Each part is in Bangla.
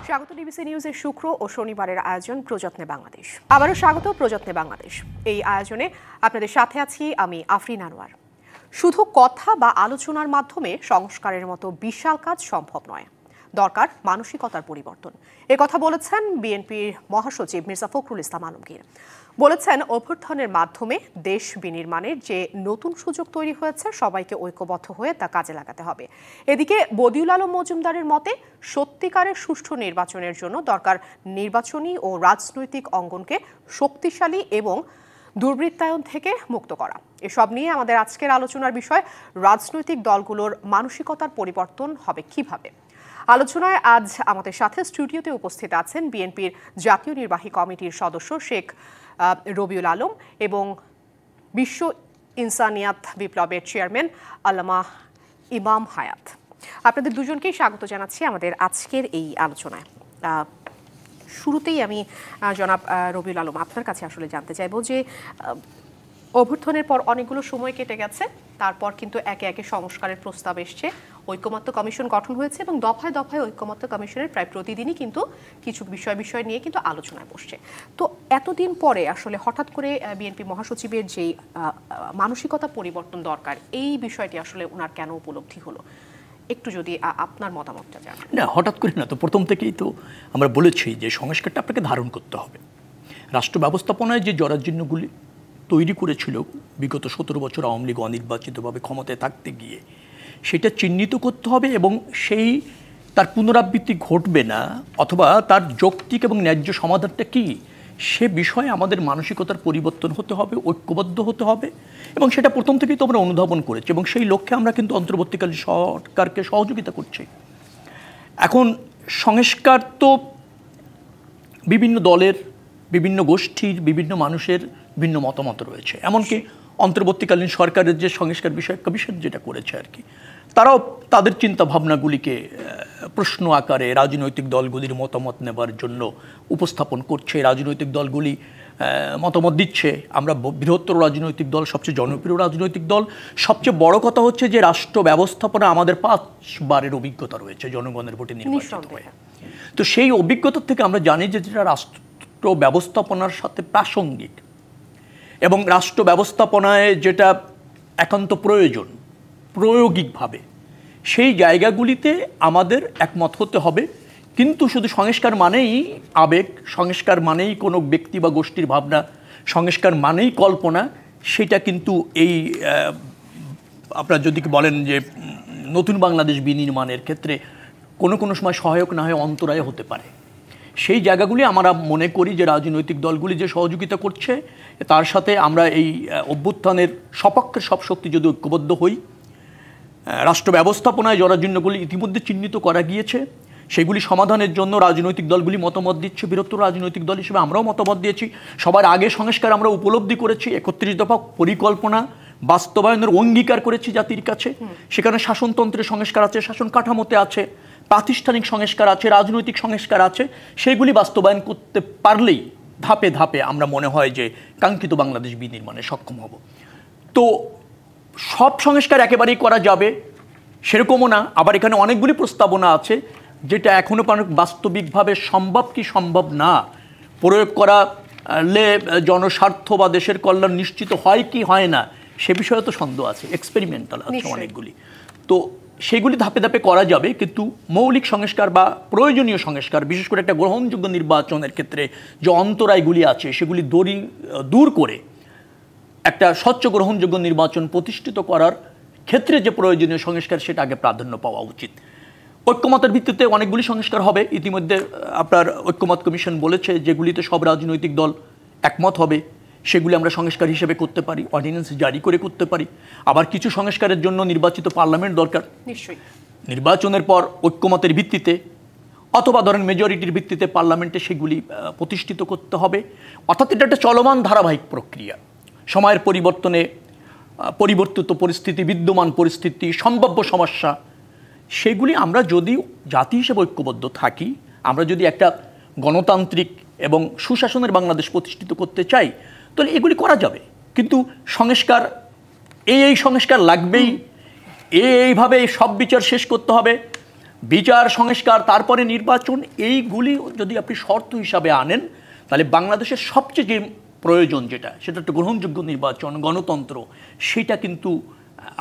স্বাগত ডিবিসি নিউজের শুক্র ও শনিবারের আয়োজন প্রযত্নে বাংলাদেশ। আবারও স্বাগত প্রযত্নে বাংলাদেশ। এই আয়োজনে আপনাদের সাথে আছি আমি আফরিন আনোয়ার। শুধু কথা বা আলোচনার মাধ্যমে সংস্কারের মতো বিশাল কাজ সম্ভব নয়, দরকার মানসিকতার পরিবর্তন। কথা বলেছেন বিএনপির মহাসচিব মির্জা ফখরুল ইসলাম আলমগীর। বলেছেন, অভ্যুত্থানের মাধ্যমে দেশ বিনির্মাণের যে নতুন সুযোগ তৈরি হয়েছে, সবাইকে ঐক্যবদ্ধ হয়ে তা কাজে লাগাতে হবে। এদিকে বদিউল আলম মজুমদারের মতে, সত্যিকারের সুষ্ঠু নির্বাচনের জন্য দরকার নির্বাচনী ও রাজনৈতিক অঙ্গনকে শক্তিশালী এবং দুর্বৃত্তায়ন থেকে মুক্ত করা। এসব নিয়ে আমাদের আজকের আলোচনার বিষয়, রাজনৈতিক দলগুলোর মানসিকতার পরিবর্তন হবে কিভাবে। আলোচনায় আজ আমাদের সাথে স্টুডিওতে উপস্থিত আছেন বিএনপির জাতীয় নির্বাহী কমিটির সদস্য শেখ রবিউল আলম এবং বিশ্ব ইনসানিয়াত বিপ্লবের চেয়ারম্যান আল্লামা ইমাম হায়াত। আপনাদের দুজনকেই স্বাগত জানাচ্ছি আমাদের আজকের এই আলোচনায়। শুরুতেই আমি জনাব রবিউল আলম, আপনার কাছে আসলে জানতে চাইব যে অভ্যুত্থানের পর অনেকগুলো সময় কেটে গেছে, তারপর কিন্তু একে একে সংস্কারের প্রস্তাব এসছে, ঐকমত্য কমিশন গঠন হয়েছে এবং দফায় দফায় ঐকমত্য কমিশনের প্রায় প্রতিদিনই কিন্তু কিছু বিষয় নিয়ে কিন্তু আলোচনায় বসছে। তো এতদিন পরে আসলে হঠাৎ করে বিএনপি মহাসচিবের যে মানসিকতা পরিবর্তন দরকার, এই বিষয়টি আসলে ওনার কেন উপলব্ধি হলো, একটু যদি আপনার মতামতটা জানান। না, হঠাৎ করে না, তো প্রথম থেকেই তো আমরা বলেছি যে সংস্কারটা আপনাকে ধারণ করতে হবে। রাষ্ট্র ব্যবস্থাপনায় যে জরাজীর্ণগুলি তৈরি করেছিল বিগত 17 বছর আওয়ামী লীগ অনির্বাচিতভাবে ক্ষমতায় থাকতে গিয়ে, সেটা চিহ্নিত করতে হবে এবং সেই তার পুনরাবৃত্তি ঘটবে না, অথবা তার যৌক্তিক এবং ন্যায্য সমাধানটা কী, সে বিষয়ে আমাদের মানসিকতার পরিবর্তন হতে হবে, ঐক্যবদ্ধ হতে হবে। এবং সেটা প্রথম থেকেই তো আমরা অনুধাবন করেছি এবং সেই লক্ষ্যে আমরা কিন্তু অন্তর্বর্তীকালীন সরকারকে সহযোগিতা করছি। এখন সংস্কার তো বিভিন্ন দলের, বিভিন্ন গোষ্ঠীর, বিভিন্ন মানুষের ভিন্ন মতামত রয়েছে। এমনকি অন্তর্বর্তীকালীন সরকারের যে সংস্কার বিষয়ক কমিশন যেটা করেছে আর কি, তারাও তাদের চিন্তা ভাবনাগুলিকে প্রশ্ন আকারে রাজনৈতিক দলগুলির মতামত নেবার জন্য উপস্থাপন করছে। রাজনৈতিক দলগুলি মতামত দিচ্ছে। আমরা বৃহত্তর রাজনৈতিক দল, সবচেয়ে জনপ্রিয় রাজনৈতিক দল। সবচেয়ে বড় কথা হচ্ছে যে রাষ্ট্র ব্যবস্থাপনা আমাদের 5 বারের অভিজ্ঞতা রয়েছে জনগণের ভোটে নির্বাচিত হয়ে। তো সেই অভিজ্ঞতার থেকে আমরা জানি যে যেটা রাষ্ট্র ব্যবস্থাপনার সাথে প্রাসঙ্গিক এবং রাষ্ট্র ব্যবস্থাপনায় যেটা একান্ত প্রয়োজন প্রায়োগিকভাবে, সেই জায়গাগুলিতে আমাদের একমত হতে হবে। কিন্তু শুধু সংস্কার মানেই আবেগ, সংস্কার মানেই কোনো ব্যক্তি বা গোষ্ঠীর ভাবনা, সংস্কার মানেই কল্পনা, সেটা কিন্তু এই আপনারা যদি বলেন যে নতুন বাংলাদেশ বিনির্মাণের ক্ষেত্রে কোনো কোনো সময় সহায়ক না হয়ে অন্তরায় হতে পারে। সেই জায়গাগুলি আমরা মনে করি যে রাজনৈতিক দলগুলি যে সহযোগিতা করছে, তার সাথে আমরা এই অভ্যুত্থানের সপক্ষের সব শক্তি যদি ঐক্যবদ্ধ হই, রাষ্ট্র ব্যবস্থাপনায় জরাজীর্ণগুলি ইতিমধ্যে চিহ্নিত করা গিয়েছে, সেগুলি সমাধানের জন্য রাজনৈতিক দলগুলি মতামত দিচ্ছে। বৃহত্তর রাজনৈতিক দল হিসেবে আমরাও মতামত দিয়েছি। সবার আগে সংস্কার আমরা উপলব্ধি করেছি, 31 দফা পরিকল্পনা বাস্তবায়নের অঙ্গীকার করেছি জাতির কাছে। সেখানে শাসনতন্ত্রের সংস্কার আছে, শাসন কাঠামোতে আছে, প্রাতিষ্ঠানিক সংস্কার আছে, রাজনৈতিক সংস্কার আছে। সেগুলি বাস্তবায়ন করতে পারলেই ধাপে ধাপে আমরা মনে হয় যে কাঙ্ক্ষিত বাংলাদেশ বিনির্মাণে সক্ষম হব। তো সব সংস্কার একেবারেই করা যাবে সেরকমও না, আবার এখানে অনেকগুলি প্রস্তাবনা আছে যেটা এখনও বাস্তবিকভাবে সম্ভব কি সম্ভব না, প্রয়োগ করালে জনস্বার্থ বা দেশের কল্যাণ নিশ্চিত হয় কি হয় না, সে বিষয়ে তো সন্দেহ আছে, এক্সপেরিমেন্টাল আছে অনেকগুলি। তো সেগুলি ধাপে ধাপে করা যাবে, কিন্তু মৌলিক সংস্কার বা প্রয়োজনীয় সংস্কার, বিশেষ করে একটা গ্রহণযোগ্য নির্বাচনের ক্ষেত্রে যে অন্তরায়গুলি আছে, সেগুলি দূর করে একটা স্বচ্ছ গ্রহণযোগ্য নির্বাচন প্রতিষ্ঠিত করার ক্ষেত্রে যে প্রয়োজনীয় সংস্কার, সেটা আগে প্রাধান্য পাওয়া উচিত। ঐক্যমতের ভিত্তিতে অনেকগুলি সংস্কার হবে। ইতিমধ্যে আপনার ঐক্যমত কমিশন বলেছে যেগুলিতে সব রাজনৈতিক দল একমত হবে, সেগুলি আমরা সংস্কার হিসেবে করতে পারি, অর্ডিন্যান্স জারি করে করতে পারি। আবার কিছু সংস্কারের জন্য নির্বাচিত পার্লামেন্ট দরকার। নিশ্চয়ই নির্বাচনের পর ঐক্যমতের ভিত্তিতে অথবা ধরেন মেজরিটির ভিত্তিতে পার্লামেন্টে সেগুলি প্রতিষ্ঠিত করতে হবে। অর্থাৎ এটা একটা চলমান ধারাবাহিক প্রক্রিয়া। সময়ের পরিবর্তনে পরিবর্তিত পরিস্থিতি, বিদ্যমান পরিস্থিতি, সম্ভাব্য সমস্যা, সেগুলি আমরা যদি জাতি হিসেবে ঐক্যবদ্ধ থাকি, আমরা যদি একটা গণতান্ত্রিক এবং সুশাসনের বাংলাদেশ প্রতিষ্ঠিত করতে চাই, তাহলে এগুলি করা যাবে। কিন্তু সংস্কার এই সংস্কার লাগবেই, এইভাবে সব বিচার শেষ করতে হবে, বিচার সংস্কার তারপরে নির্বাচন, এইগুলি যদি আপনি শর্ত হিসাবে আনেন, তাহলে বাংলাদেশের সবচেয়ে যে প্রয়োজন যেটা, সেটা একটা গ্রহণযোগ্য নির্বাচন, গণতন্ত্র, সেটা কিন্তু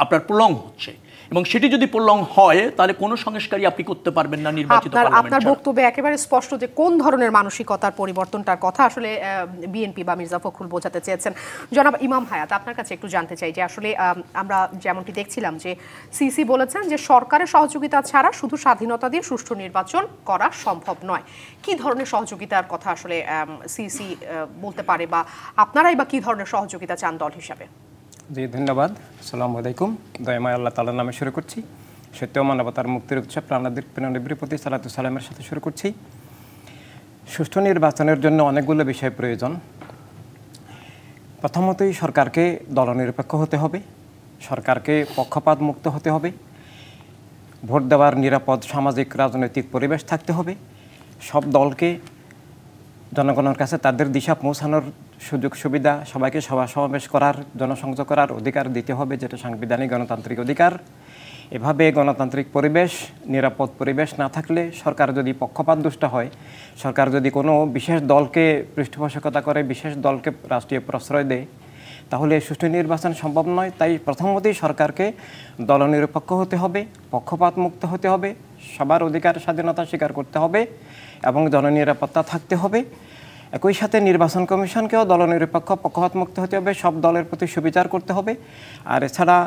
আপনার প্রলং হচ্ছে। এবং সেটি যদি প্রলং হয়, তাহলে কোনো সংস্কারই আপনি করতে পারবেন না নির্বাচিত পার্লামেন্ট আপনার ছাড়া। বক্তব্যে একেবারে স্পষ্ট যে কোন ধরনের মানসিকতার পরিবর্তনটার কথা আসলে বিএনপি বা মির্জা ফখরুল বোঝাতে চেয়েছেন। জনাব ইমাম হায়াত, আপনার কাছে একটু জানতে চাই যে আসলে আমরা যেমনটি দেখছিলাম যে সিসি বলেছেন যে সরকারের সহযোগিতা ছাড়া শুধু স্বাধীনতা দিয়ে সুষ্ঠু নির্বাচন করা সম্ভব নয়। কি ধরনের সহযোগিতার কথা আসলে সিসি বলতে পারে, বা আপনারাই বা কি ধরনের সহযোগিতা চান দল হিসাবে? জি, ধন্যবাদ। আসসালামু আলাইকুম। দয়াময় আল্লাহ তাআলার নামে শুরু করছি। সত্য মানবতার মুক্তির উৎসব প্রাণনবীর প্রতি সালাতু সালামের সাথে শুরু করছি। সুষ্ঠু নির্বাচনের জন্য অনেকগুলো বিষয় প্রয়োজন। প্রথমতই সরকারকে দলনিরপেক্ষ হতে হবে, সরকারকে পক্ষপাত মুক্ত হতে হবে, ভোট দেওয়ার নিরাপদ সামাজিক রাজনৈতিক পরিবেশ থাকতে হবে, সব দলকে জনগণের কাছে তাদের দিশা পৌঁছানোর সুযোগ সুবিধা, সবাইকে সভা সমাবেশ করার, জনসংযোগ করার অধিকার দিতে হবে, যেটা সাংবিধানিক গণতান্ত্রিক অধিকার। এভাবে গণতান্ত্রিক পরিবেশ, নিরাপদ পরিবেশ না থাকলে, সরকার যদি পক্ষপাত দুষ্ট হয়, সরকার যদি কোনো বিশেষ দলকে পৃষ্ঠপোষকতা করে, বিশেষ দলকে রাষ্ট্রীয় প্রশ্রয় দেয়, তাহলে সুষ্ঠু নির্বাচন সম্ভব নয়। তাই প্রথমতই সরকারকে দলনিরপেক্ষ হতে হবে, পক্ষপাত মুক্ত হতে হবে, সবার অধিকার স্বাধীনতা স্বীকার করতে হবে এবং জননিরাপত্তা থাকতে হবে। একই সাথে নির্বাচন কমিশনকেও দলনিরপেক্ষ, পক্ষপাত মুক্ত হতে হবে, সব দলের প্রতি সুবিচার করতে হবে। আর এছাড়া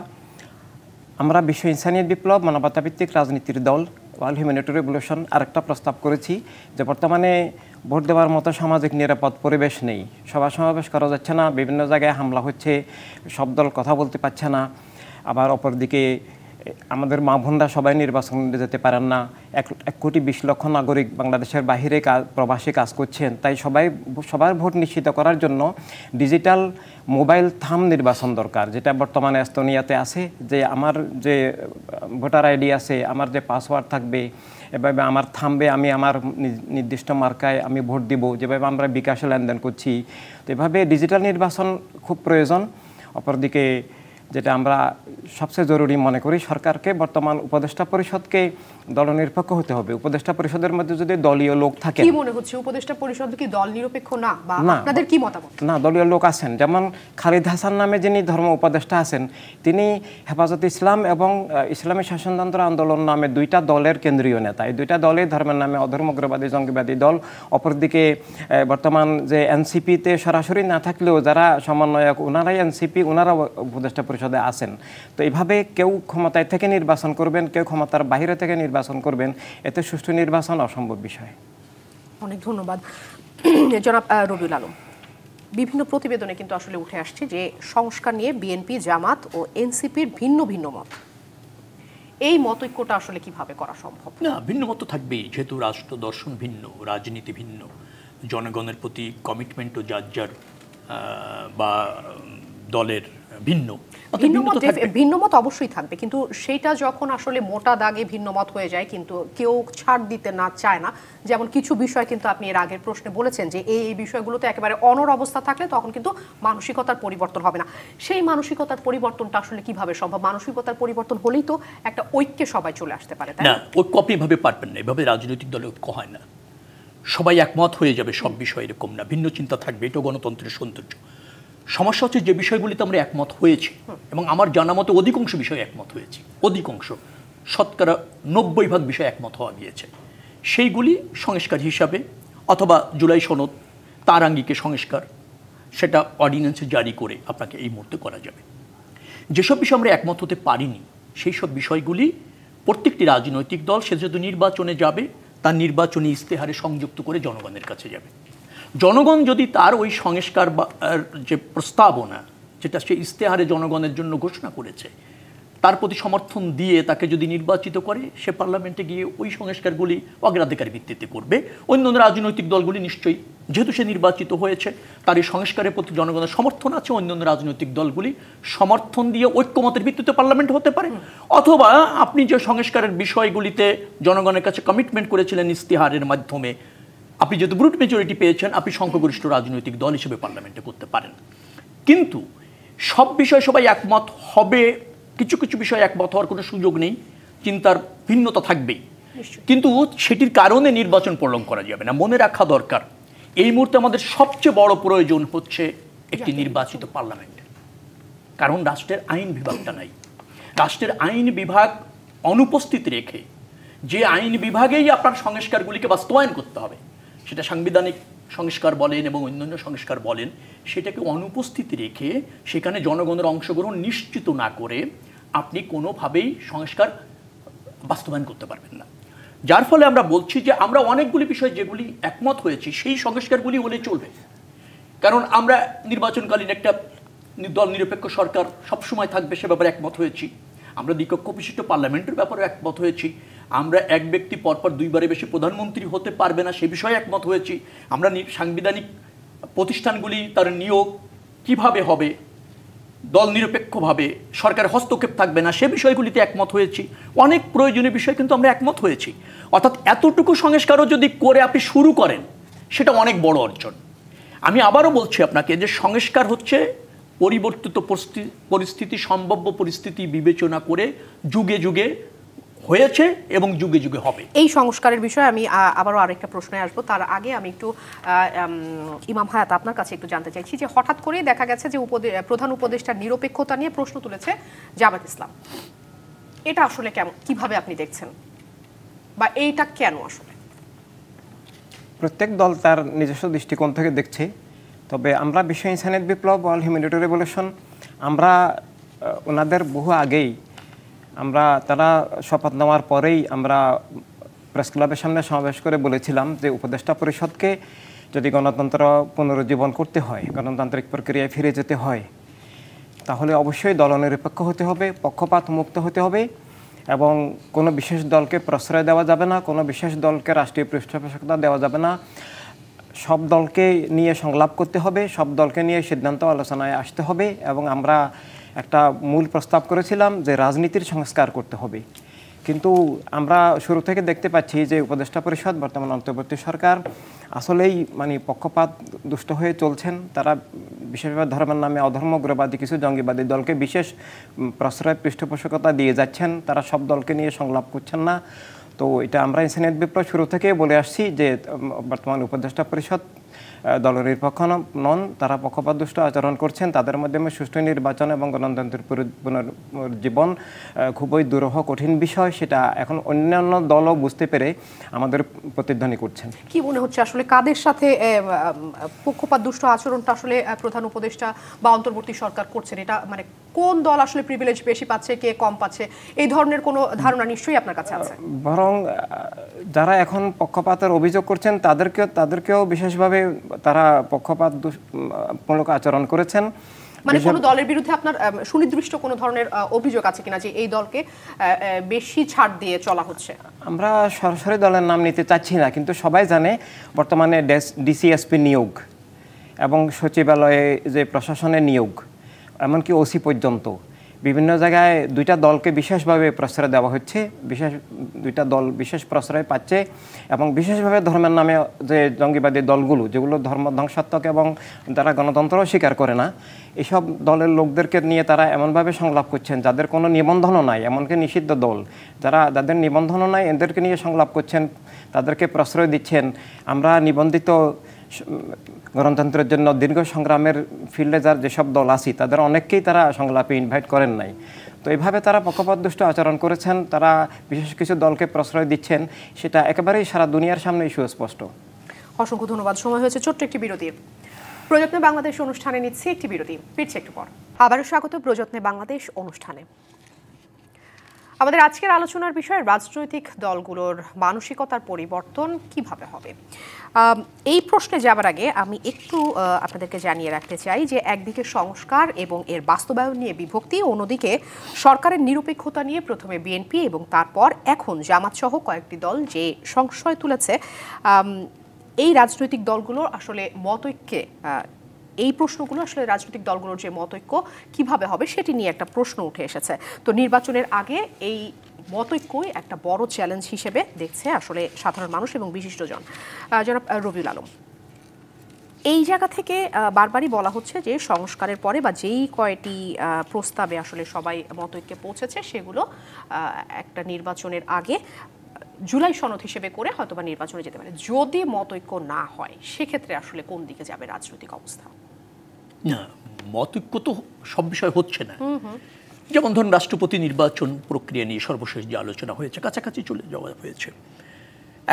আমরা বিশ্ব ইনসানিয়ত বিপ্লব, মানবতাভিত্তিক রাজনীতির দল, ওয়ার্ল্ড হিউম্যানিটেরিয়ান রেভলিউশন আরেকটা প্রস্তাব করেছি যে বর্তমানে ভোট দেওয়ার মতো সামাজিক নিরাপদ পরিবেশ নেই, সভা সমাবেশ করা যাচ্ছে না, বিভিন্ন জায়গায় হামলা হচ্ছে, সব দল কথা বলতে পারছে না। আবার অপরদিকে আমাদের মা বোনরা সবাই নির্বাচন যেতে পারেন না। 1,20,00,000 নাগরিক বাংলাদেশের বাহিরে প্রবাসী কাজ করছেন। তাই সবার ভোট নিশ্চিত করার জন্য ডিজিটাল মোবাইল থাম নির্বাচন দরকার, যেটা বর্তমানে এস্তোনিয়াতে আছে। যে আমার যে ভোটার আইডি আছে, আমার যে পাসওয়ার্ড থাকবে, এভাবে আমার থামবে, আমি আমার নির্দিষ্ট মার্কায় আমি ভোট দিব, যেভাবে আমরা বিকাশে লেনদেন করছি। তো এভাবে ডিজিটাল নির্বাচন খুব প্রয়োজন। অপরদিকে যেটা আমরা সবচেয়ে জরুরি মনে করি, সরকারকে বর্তমান উপদেষ্টা পরিষদকে দলনিরপেক্ষ হতে হবে। উপদেষ্টা পরিষদের মধ্যে যদি দলীয় লোক থাকে, কি মনে হচ্ছে উপদেষ্টা পরিষদ কি দল নিরপেক্ষ না, বা আপনাদের কি মতামত? না, দলীয় লোক আছেন। যেমন খালিদ হাসান নামে যিনি ধর্ম উপদেষ্টা আছেন, তিনি হেফাজত ইসলাম এবং ইসলামী শাসনতন্ত্র আন্দোলন নামে দুইটা দলের কেন্দ্রীয় নেতা। এই দুইটা দলের ধর্মের নামে অধর্মগ্রবাদী জঙ্গিবাদী দল। অপরদিকে বর্তমান যে এনসিপিতে সরাসরি না থাকলেও যারা সমন্বয়ক, ওনারাই এনসিপি, ওনারা উপদেষ্টা পরিষদে আছেন। তো এইভাবে কেউ ক্ষমতায় থেকে নির্বাচন করবেন, কেউ ক্ষমতার বাইরে থেকে নির্বাচন করবেন, এতে সুষ্ঠু নির্বাচন অসম্ভব বিষয়। অনেক ধন্যবাদ। জনাব রবিউল আলম, বিভিন্ন প্রতিবেদনে কিন্তু আসলে উঠে আসছে যে সংস্কার নিয়ে বিএনপি, জামাত ও এনসিপির ভিন্ন ভিন্ন মত। এই মতৈক্যটা আসলে কিভাবে করা সম্ভব? না, ভিন্ন মত থাকবেই, যেহেতু রাষ্ট্র দর্শন ভিন্ন, রাজনীতি ভিন্ন, জনগণের প্রতি কমিটমেন্টও যার যার বা দলের ভিন্ন। ভিন্নমত অবশ্যই থাকবে, কিন্তু সেটা যখন আসলে মোটা দাগে ভিন্নমত হয়ে যায়, কিন্তু কেউ ছাড় দিতে না চায় না। যেমন কিছু বিষয় কিন্তু আপনি এর আগের প্রশ্নে বলেছেন যে এই বিষয়গুলোতে একেবারে অনড় অবস্থা থাকলে তখন কিন্তু মানসিকতার পরিবর্তন হবে না। সেই মানসিকতার পরিবর্তনটা আসলে কিভাবে সম্ভব? মানসিকতার পরিবর্তন হলেই তো একটা ঐক্যে সবাই চলে আসতে পারে, তাই না? ঐক্য আপনি এভাবে পারবেন না, এভাবে রাজনৈতিক দলে ঐক্য হয় না। সবাই একমত হয়ে যাবে সব বিষয়, এরকম না। ভিন্ন চিন্তা থাকবে, এটাও গণতন্ত্রের সৌন্দর্য। সমস্যা হচ্ছে যে বিষয়গুলিতে আমরা একমত হয়েছি, এবং আমার জানা মতো অধিকাংশ বিষয় একমত হয়েছি, অধিকাংশ 90% বিষয় একমত হওয়া গিয়েছে, সেইগুলি সংস্কার হিসাবে অথবা জুলাই সনদ তার আঙ্গিকে সংস্কার, সেটা অর্ডিন্যান্সে জারি করে আপনাকে এই মুহূর্তে করা যাবে। যেসব বিষয় আমরা একমত হতে পারিনি, সেই সব বিষয়গুলি প্রত্যেকটি রাজনৈতিক দল সে যেহেতু নির্বাচনে যাবে, তার নির্বাচনী ইস্তেহারে সংযুক্ত করে জনগণের কাছে যাবে। জনগণ যদি তার ওই সংস্কার বা যে প্রস্তাবনা, যেটা সে ইস্তেহারে জনগণের জন্য ঘোষণা করেছে, তার প্রতি সমর্থন দিয়ে তাকে যদি নির্বাচিত করে, সে পার্লামেন্টে গিয়ে ওই সংস্কারগুলি অগ্রাধিকার ভিত্তিতে করবে। অন্যান্য রাজনৈতিক দলগুলি নিশ্চয়ই, যেহেতু সে নির্বাচিত হয়েছে, তার এই সংস্কারের প্রতি জনগণের সমর্থন আছে, অন্যান্য রাজনৈতিক দলগুলি সমর্থন দিয়ে ঐক্যমতের ভিত্তিতে পার্লামেন্ট হতে পারে। অথবা আপনি যে সংস্কারের বিষয়গুলিতে জনগণের কাছে কমিটমেন্ট করেছিলেন ইস্তেহারের মাধ্যমে, আপনি যেহেতু ব্রুট মেজরিটি পেয়েছেন, আপনি সংখ্যাগরিষ্ঠ রাজনৈতিক দল হিসেবে পার্লামেন্টে করতে পারেন। কিন্তু সব বিষয় সবাই একমত হবে, কিছু কিছু বিষয় একমত হওয়ার কোনো সুযোগ নেই, চিন্তার ভিন্নতা থাকবেই। কিন্তু সেটির কারণে নির্বাচন প্রলং করা যাবে না। মনে রাখা দরকার, এই মুহূর্তে আমাদের সবচেয়ে বড় প্রয়োজন হচ্ছে একটি নির্বাচিত পার্লামেন্ট। কারণ রাষ্ট্রের আইন বিভাগটা নাই। রাষ্ট্রের আইন বিভাগ অনুপস্থিত রেখে, যে আইন বিভাগেই আপনার সংস্কারগুলিকে বাস্তবায়ন করতে হবে, সেটা সাংবিধানিক সংস্কার বলেন এবং অন্যান্য সংস্কার বলেন, সেটাকে অনুপস্থিত রেখে সেখানে জনগণের অংশগ্রহণ নিশ্চিত না করে আপনি কোনোভাবেই সংস্কার বাস্তবায়ন করতে পারবেন না। যার ফলে আমরা বলছি যে আমরা অনেকগুলি বিষয় যেগুলি একমত হয়েছি সেই সংস্কারগুলি হলে চলবে। কারণ আমরা নির্বাচনকালীন একটা দল নিরপেক্ষ সরকার সবসময় থাকবে সে ব্যাপারে একমত হয়েছি। আমরা দ্বিকক্ষ বিশিষ্ট পার্লামেন্টের ব্যাপারে একমত হয়েছি। আমরা এক ব্যক্তি পরপর দুইবারে বেশি প্রধানমন্ত্রী হতে পারবে না সে বিষয়ে একমত হয়েছি। আমরা সাংবিধানিক প্রতিষ্ঠানগুলি তার নিয়োগ কিভাবে হবে, দল নিরপেক্ষভাবে, সরকার হস্তক্ষেপ থাকবে না, সে বিষয়গুলিতে একমত হয়েছি। অনেক প্রয়োজনীয় বিষয় কিন্তু আমরা একমত হয়েছি। অর্থাৎ এতটুকু সংস্কারও যদি করে আপনি শুরু করেন, সেটা অনেক বড় অর্জন। আমি আবারও বলছি আপনাকে যে সংস্কার হচ্ছে পরিবর্তিত পরিস্থিতি, সম্ভাব্য পরিস্থিতি বিবেচনা করে যুগে যুগে হয়েছে এবং যুগে যুগে হবে। এই সংস্কারের বিষয়ে আমি আবারও আরেকটা প্রশ্নে আসবো। তার আগে আমি একটু ইমাম হায়াত আপনার কাছে একটু জানতে চাইছি যে হঠাৎ করে দেখা গেছে যে প্রধান উপদেষ্টার নিরপেক্ষতা নিয়ে প্রশ্ন তুলেছে জামাত ইসলাম। এটা আসলে কেমন, কিভাবে আপনি দেখছেন, বা এইটা কেন? আসলে প্রত্যেক দল তার নিজস্ব দৃষ্টিকোণ থেকে দেখছে। তবে আমরা বিশ্ব ইনসানিয়ত বিপ্লব, ওয়ার্ল্ড হিউম্যানিটি রেভলিউশন, আমরা ওনাদের বহু আগেই তারা শপথ নেওয়ার পরেই আমরা প্রেস ক্লাবের সামনে সমাবেশ করে বলেছিলাম যে উপদেষ্টা পরিষদকে যদি গণতন্ত্র পুনরুজ্জীবন করতে হয়, গণতান্ত্রিক প্রক্রিয়ায় ফিরে যেতে হয়, তাহলে অবশ্যই দলনিরপেক্ষ হতে হবে, পক্ষপাত মুক্ত হতে হবে এবং কোনো বিশেষ দলকে প্রশ্রয় দেওয়া যাবে না, কোনো বিশেষ দলকে রাষ্ট্রীয় পৃষ্ঠপোষকতা দেওয়া যাবে না। সব দলকে নিয়ে সংলাপ করতে হবে, সব দলকে নিয়ে সিদ্ধান্ত আলোচনায় আসতে হবে এবং আমরা একটা মূল প্রস্তাব করেছিলাম যে রাজনীতির সংস্কার করতে হবে। কিন্তু আমরা শুরু থেকে দেখতে পাচ্ছি যে উপদেষ্টা পরিষদ, বর্তমান অন্তর্বর্তী সরকার আসলেই পক্ষপাত দুষ্ট হয়ে চলছেন। তারা বিশেষভাবে ধর্মের নামে অধর্ম উগ্রবাদী কিছু জঙ্গিবাদী দলকে বিশেষ প্রশ্রয় পৃষ্ঠপোষকতা দিয়ে যাচ্ছেন, তারা সব দলকে নিয়ে সংলাপ করছেন না। তো এটা আমরা ইনসানিয়ত বিপ্লব শুরু থেকে বলে আসছি যে বর্তমান উপদেষ্টা পরিষদ দলনিরপেক্ষ নন, তারা পক্ষপাত দুষ্ট আচরণ করছেন। তাদের মাধ্যমে সুষ্ঠু নির্বাচন এবং গণতন্ত্রের পুনর্জীবন খুবই দুরূহ কঠিন বিষয়, সেটা এখন অন্যান্য দলও বুঝতে পেরে আমাদের প্রতিধ্বনি করছেন। কি মনে হচ্ছে আসলে কাদের সাথে পক্ষপাত দুষ্ট আচরণটা আসলে প্রধান উপদেষ্টা বা অন্তর্বর্তী সরকার করছেন? এটা কোন দল আসলে প্রিভিলেজ বেশি পাচ্ছে, কে কম পাচ্ছে, এই ধরনের কোনো ধারণা নিশ্চয়ই আপনার কাছে আছে? বরং যারা এখন পক্ষপাতের অভিযোগ করছেন তাদেরকেও বিশেষভাবে তারা পক্ষপাতমূলক আচরণ করেছেন। কোনো দলের বিরুদ্ধে আপনার সুনির্দিষ্ট কোনো ধরনের অভিযোগ আছে কিনা যে এই দলকে বেশি ছাড় দিয়ে চলা হচ্ছে? আমরা সরাসরি দলের নাম নিতে চাচ্ছি না, কিন্তু সবাই জানে বর্তমানে ডিসিএসপি নিয়োগ এবং সচিবালয়ে যে প্রশাসনের নিয়োগ, এমনকি ওসি পর্যন্ত বিভিন্ন জায়গায় দুইটা দলকে বিশেষভাবে প্রশ্রয় দেওয়া হচ্ছে, দুইটা দল বিশেষ প্রশ্রয় পাচ্ছে এবং বিশেষভাবে ধর্মের নামে যে জঙ্গিবাদী দলগুলো, যেগুলো ধর্ম ধ্বংসাত্মক এবং যারা গণতন্ত্রও স্বীকার করে না, এসব দলের লোকদেরকে নিয়ে তারা এমনভাবে সংলাপ করছেন যাদের কোনো নিবন্ধনও নাই, এমনকি নিষিদ্ধ দল যাদের নিবন্ধনও নাই, এদেরকে নিয়ে সংলাপ করছেন, তাদেরকে প্রশ্রয় দিচ্ছেন। আমরা নিবন্ধিত গণতন্ত্রের জন্য দীর্ঘ সংগ্রামের ফিল্ডে যেসব দল আছি তাদের অনেককেই তারা সংলাপে ইনভাইট করেন নাই। তো এইভাবে তারা পক্ষপাতদুষ্ট আচরণ করেছেন, তারা বিশেষ কিছু দলকে প্রশ্রয় দিচ্ছেন, সেটা একেবারেই সারা দুনিয়ার সামনেই সুস্পষ্ট। অসংখ্য ধন্যবাদ। সময় হয়েছে ছোট্ট একটি বিরতির। প্রযত্নে বাংলাদেশ অনুষ্ঠানে নিচ্ছে একটি বিরতি, ফিরছে একটু পর। আবারও স্বাগত প্রযত্নে বাংলাদেশ অনুষ্ঠানে। আমাদের আজকের আলোচনার বিষয় রাজনৈতিক দলগুলোর মানসিকতার পরিবর্তন কিভাবে হবে। এই প্রশ্নে যাবার আগে আমি একটু আপনাদেরকে জানিয়ে রাখতে চাই যে একদিকে সংস্কার এবং এর বাস্তবায়ন নিয়ে বিভক্তি, অন্যদিকে সরকারের নিরপেক্ষতা নিয়ে প্রথমে বিএনপি এবং তারপর এখন জামাত সহ কয়েকটি দল যে সংশয় তুলেছে, এই রাজনৈতিক দলগুলোর আসলে মতৈক্যে এই প্রশ্নগুলো আসলে রাজনৈতিক দলগুলোর যে মতৈক্য কিভাবে হবে সেটি নিয়ে একটা প্রশ্ন উঠে এসেছে। তো নির্বাচনের আগে এই মতৈক্যই একটা বড় চ্যালেঞ্জ হিসেবে দেখছে আসলে সাধারণ মানুষ এবং বিশিষ্টজন। জনাব রবিউল আলম, এই জায়গা থেকে বারবারই বলা হচ্ছে যে সংস্কারের পরে বা যেই কয়টি প্রস্তাবে আসলে সবাই মতৈক্যে পৌঁছেছে সেগুলো একটা নির্বাচনের আগে জুলাই সনদ হিসেবে করে হয়তোবা নির্বাচনে যেতে পারে। যদি মতৈক্য না হয় সেক্ষেত্রে আসলে কোন দিকে যাবে রাজনৈতিক অবস্থা? না, মতৈক্য তো সব বিষয় হচ্ছে না। যেমন ধরুন রাষ্ট্রপতি নির্বাচন প্রক্রিয়া নিয়ে সর্বশেষ যে আলোচনা হয়েছে, কাছাকাছি চলে যাওয়া হয়েছে।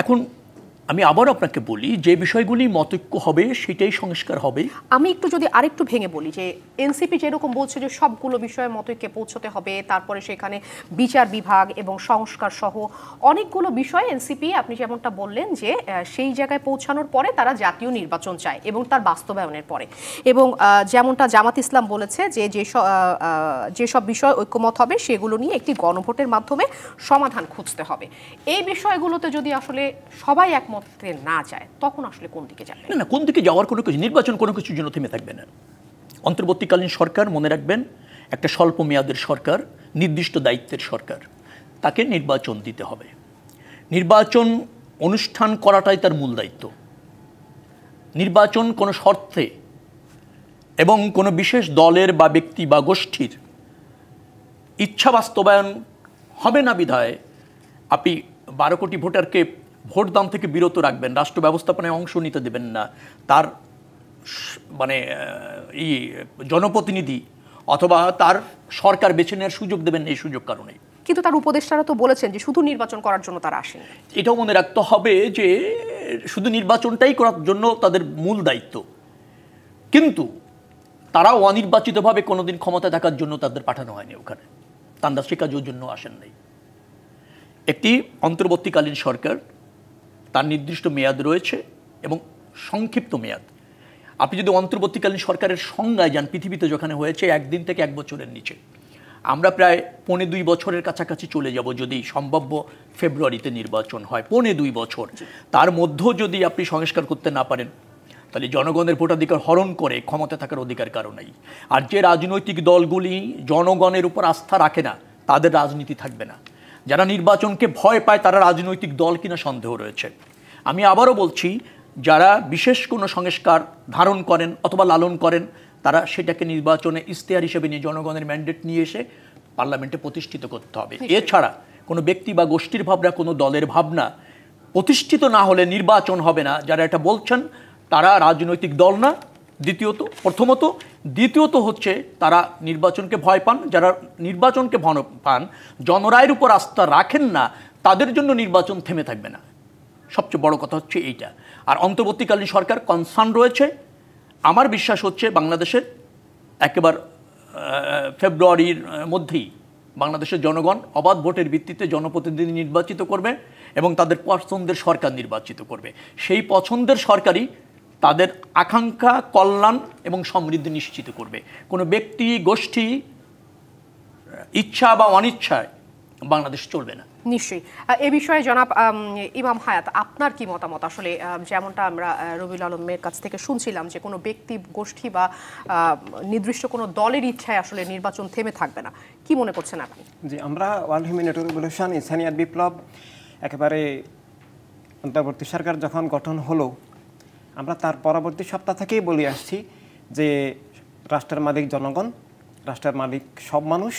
এখন আমি আবারও আপনাকে বলি, যে বিষয়গুলি মতৈক্য হবে সেটাই সংস্কার হবে। আমি একটু যদি আরেকটু ভেঙে বলি যে এনসিপি যেরকম বলছে যে সবগুলো বিষয়ে মতৈক্যে পৌঁছতে হবে, তারপরে সেখানে বিচার বিভাগ এবং সংস্কার সহ অনেকগুলো বিষয় এনসিপি, আপনি যেমনটা বললেন যে সেই জায়গায় পৌঁছানোর পরে তারা জাতীয় নির্বাচন চায় এবং তার বাস্তবায়নের পরে, এবং যেমনটা জামাত ইসলাম বলেছে যে যেসব বিষয় ঐক্যমত হবে সেগুলো নিয়ে একটি গণভোটের মাধ্যমে সমাধান খুঁজতে হবে। এই বিষয়গুলোতে যদি আসলে সবাই একমত না যায় তখন আসলে কোন দিকে যাবে? না, কোন দিকে যাওয়ার কোনো কিছু, নির্বাচন কোনো কিছুর জন্য থেমে থাকবে না। অন্তর্বর্তীকালীন সরকার, মনে রাখবেন, একটা স্বল্প মেয়াদের সরকার, নির্দিষ্ট দায়িত্বের সরকার, তাকে নির্বাচন দিতে হবে। নির্বাচন অনুষ্ঠান করাটাই তার মূল দায়িত্ব। নির্বাচন কোনো শর্তে এবং কোনো বিশেষ দলের বা ব্যক্তি বা গোষ্ঠীর ইচ্ছা বাস্তবায়ন হবে না বিধায় আপনি 12 কোটি ভোটারকে ভোটদান থেকে বিরত রাখবেন, রাষ্ট্র ব্যবস্থাপনায় অংশ নিতে দেবেন না, তার মানে জনপ্রতিনিধি অথবা তার সরকার বেছে নেওয়ার সুযোগ দেবেন, এই সুযোগ কারণে। কিন্তু তার উপদেষ্টারা তো বলেছেন যে শুধু নির্বাচন করার জন্য তারা আসেন। এটাও মনে রাখতে হবে যে শুধু নির্বাচনটাই করার জন্য তাদের মূল দায়িত্ব, কিন্তু তারা অনির্বাচিতভাবে কোনোদিন ক্ষমতায় থাকার জন্য তাদের পাঠানো হয়নি ওখানে, তারা সে কাজের জন্য আসেন নাই। একটি অন্তর্বর্তীকালীন সরকার, তার নির্দিষ্ট মেয়াদ রয়েছে এবং সংক্ষিপ্ত মেয়াদ। আপনি যদি অন্তর্বর্তীকালীন সরকারের সংজ্ঞায় যান, পৃথিবীতে যেখানে হয়েছে 1 দিন থেকে 1 বছরের নিচে, আমরা প্রায় 2.25 বছরের কাছাকাছি চলে যাব যদি সম্ভাব্য ফেব্রুয়ারিতে নির্বাচন হয়। 2.25 বছর, তার মধ্যেও যদি আপনি সংস্কার করতে না পারেন তাহলে জনগণের ভোটাধিকার হরণ করে ক্ষমতা থাকার অধিকার কারো নাই। আর যে রাজনৈতিক দলগুলি জনগণের উপর আস্থা রাখে না তাদের রাজনীতি থাকবে না। যারা নির্বাচনকে ভয় পায় তারা রাজনৈতিক দল কিনা সন্দেহ রয়েছে। আমি আবারও বলছি, যারা বিশেষ কোনো সংস্কার ধারণ করেন অথবা লালন করেন তারা সেটাকে নির্বাচনে ইশতেহার হিসেবে নিয়ে জনগণের ম্যান্ডেট নিয়ে এসে পার্লামেন্টে প্রতিষ্ঠিত করতে হবে। এছাড়া কোনো ব্যক্তি বা গোষ্ঠীর ভাবনা, কোনো দলের ভাবনা প্রতিষ্ঠিত না হলে নির্বাচন হবে না। যারা এটা বলছেন তারা রাজনৈতিক দল না, দ্বিতীয়ত হচ্ছে তারা নির্বাচনকে ভয় পান। যারা নির্বাচনকে ভয় পান, জনরায়ের উপর আস্থা রাখেন না, তাদের জন্য নির্বাচন থেমে থাকবে না। সবচেয়ে বড় কথা হচ্ছে এইটা। আর অন্তর্বর্তীকালীন সরকার কনসার্ন রয়েছে। আমার বিশ্বাস হচ্ছে বাংলাদেশের একেবারে ফেব্রুয়ারির মধ্যেই বাংলাদেশের জনগণ অবাধ ভোটের ভিত্তিতে জনপ্রতিনিধি নির্বাচিত করবে এবং তাদের পছন্দের সরকার নির্বাচিত করবে। সেই পছন্দের সরকারই তাদের আকাঙ্ক্ষা, কল্যাণ এবং সমৃদ্ধি নিশ্চিত করবে। কোনো ব্যক্তি, গোষ্ঠী ইচ্ছা বা অনিচ্ছায় বাংলাদেশ চলবে না। নিশ্চয়ই। এ বিষয়ে জনাব ইমাম হায়াত, আপনার কি মতামত? আসলে যেমনটা আমরা রবিউল আলমের কাছ থেকে শুনছিলাম যে কোনো ব্যক্তি, গোষ্ঠী বা নির্দিষ্ট কোনো দলের ইচ্ছায় আসলে নির্বাচন থেমে থাকবে না, কি মনে করছেন আপনি? জি, আমরা ওয়ার্ল্ড হিউম্যানিটেরিয়ান রেভলিউশন, ইনসানিয়াত বিপ্লব, একেবারে অন্তর্বর্তী সরকার যখন গঠন হলো, আমরা তার পরবর্তী সপ্তাহ থেকেই বলে আসছি যে রাষ্ট্রের মালিক জনগণ, রাষ্ট্রের মালিক সব মানুষ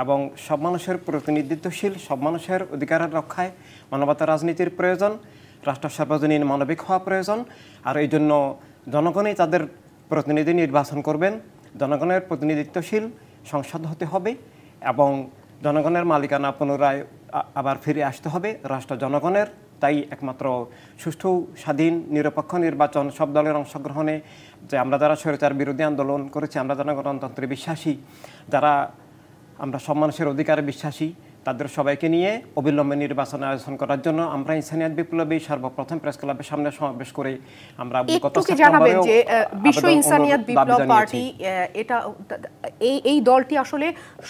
এবং সব মানুষের প্রতিনিধিত্বশীল, সব মানুষের অধিকারের রক্ষায় মানবতা রাজনীতির প্রয়োজন, রাষ্ট্র সার্বজনীন মানবিক হওয়া প্রয়োজন। আর এই জন্য জনগণই তাদের প্রতিনিধি নির্বাচন করবেন। জনগণের প্রতিনিধিত্বশীল সংসদ হতে হবে এবং জনগণের মালিকানা পুনরায় আবার ফিরে আসতে হবে। রাষ্ট্র জনগণের, তাই একমাত্র সুষ্ঠু, স্বাধীন, নিরপেক্ষ নির্বাচন, সব দলের অংশগ্রহণে, যে আমরা যারা স্বৈরাচার বিরোধী আন্দোলন করেছি, আমরা যারা গণতন্ত্রে বিশ্বাসী, যারা আমরা সব মানুষের অধিকারে বিশ্বাসী, তাদের সবাইকে নিয়ে অবিলম্বে নির্বাচন আয়োজন করার জন্য আমরা ইনসানিয়াত বিপ্লবী সর্বপ্রথম প্রেস ক্লাবের সামনে সমাবেশ করে আমরা জানাবেন যে বিশ্ব ইনসানিয়াত বিপ্লব পার্টি, এটা এই দলটি আসলে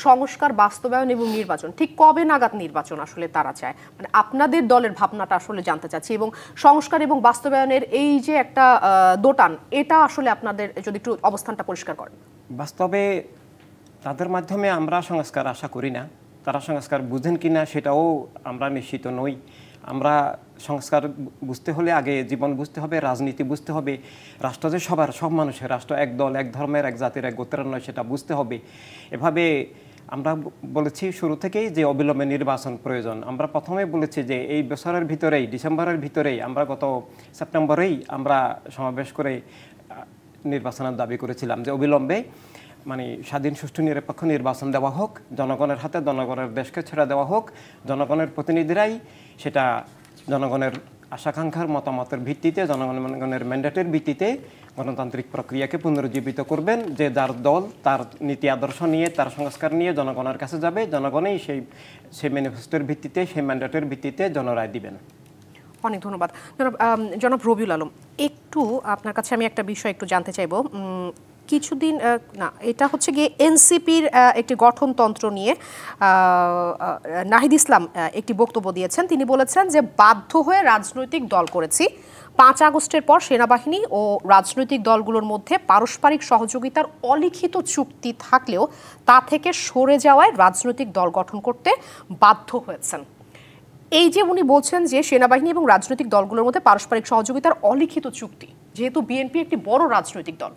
সংস্কার বাস্তবায়ন এবং নির্বাচন ঠিক কবে নাগাদ নির্বাচন আসলে তারা চায়, মানে আপনাদের দলের ভাবনাটা আসলে জানতে চাচ্ছি। এবং সংস্কার এবং বাস্তবায়নের এই যে একটা দোটান, এটা আসলে আপনাদের যদি একটু অবস্থানটা পরিষ্কার করেন। বাস্তবে তাদের মাধ্যমে আমরা সংস্কার আশা করি না। তারা সংস্কার বুঝেন কি না সেটাও আমরা নিশ্চিত নই। আমরা সংস্কার বুঝতে হলে আগে জীবন বুঝতে হবে, রাজনীতি বুঝতে হবে, রাষ্ট্র যে সবার, সব মানুষের রাষ্ট্র, এক দল, এক ধর্মের, এক জাতির, এক গোত্রের নয়, সেটা বুঝতে হবে। এভাবে আমরা বলেছি শুরু থেকেই যে অবিলম্বে নির্বাচন প্রয়োজন। আমরা প্রথমে বলেছি যে এই বছরের ভিতরেই, ডিসেম্বরের ভিতরেই, আমরা গত সেপ্টেম্বরেই আমরা সমাবেশ করে নির্বাচনের দাবি করেছিলাম যে অবিলম্বে মানে স্বাধীন, সুষ্ঠু, নিরপেক্ষ নির্বাচন দেওয়া হোক, জনগণের হাতে, জনগণের দেশকে ছেড়ে দেওয়া হোক, জনগণের প্রতিনিধিরাই সেটা জনগণের আশাকাঙ্ক্ষার মতামতের ভিত্তিতে, জনগণের ম্যান্ডেটের ভিত্তিতে গণতান্ত্রিক প্রক্রিয়াকে পুনরুজ্জীবিত করবেন, যে যার দল তার নীতি আদর্শ নিয়ে, তার সংস্কার নিয়ে জনগণের কাছে যাবে, জনগণই সেই ম্যানিফেস্টোর ভিত্তিতে, সেই ম্যান্ডেটের ভিত্তিতে জনরায় দিবেন। অনেক ধন্যবাদ। জনাব রবিউল আলম, একটু আপনার কাছে আমি একটা বিষয় একটু জানতে চাইব। কিছুদিন না, এটা হচ্ছে গিয়ে এনসিপির একটি গঠনতন্ত্র নিয়ে নাহিদ ইসলাম একটি বক্তব্য দিয়েছেন। তিনি বলেছেন যে বাধ্য হয়ে রাজনৈতিক দল করেছি। 5 আগস্টের পর সেনাবাহিনী ও রাজনৈতিক দলগুলোর মধ্যে পারস্পরিক সহযোগিতার অলিখিত চুক্তি থাকলেও তা থেকে সরে যাওয়ায় রাজনৈতিক দল গঠন করতে বাধ্য হয়েছেন। এই যে উনি বলছেন যে সেনাবাহিনী এবং রাজনৈতিক দলগুলোর মধ্যে পারস্পরিক সহযোগিতার অলিখিত চুক্তি, যেহেতু বিএনপি একটি বড় রাজনৈতিক দল,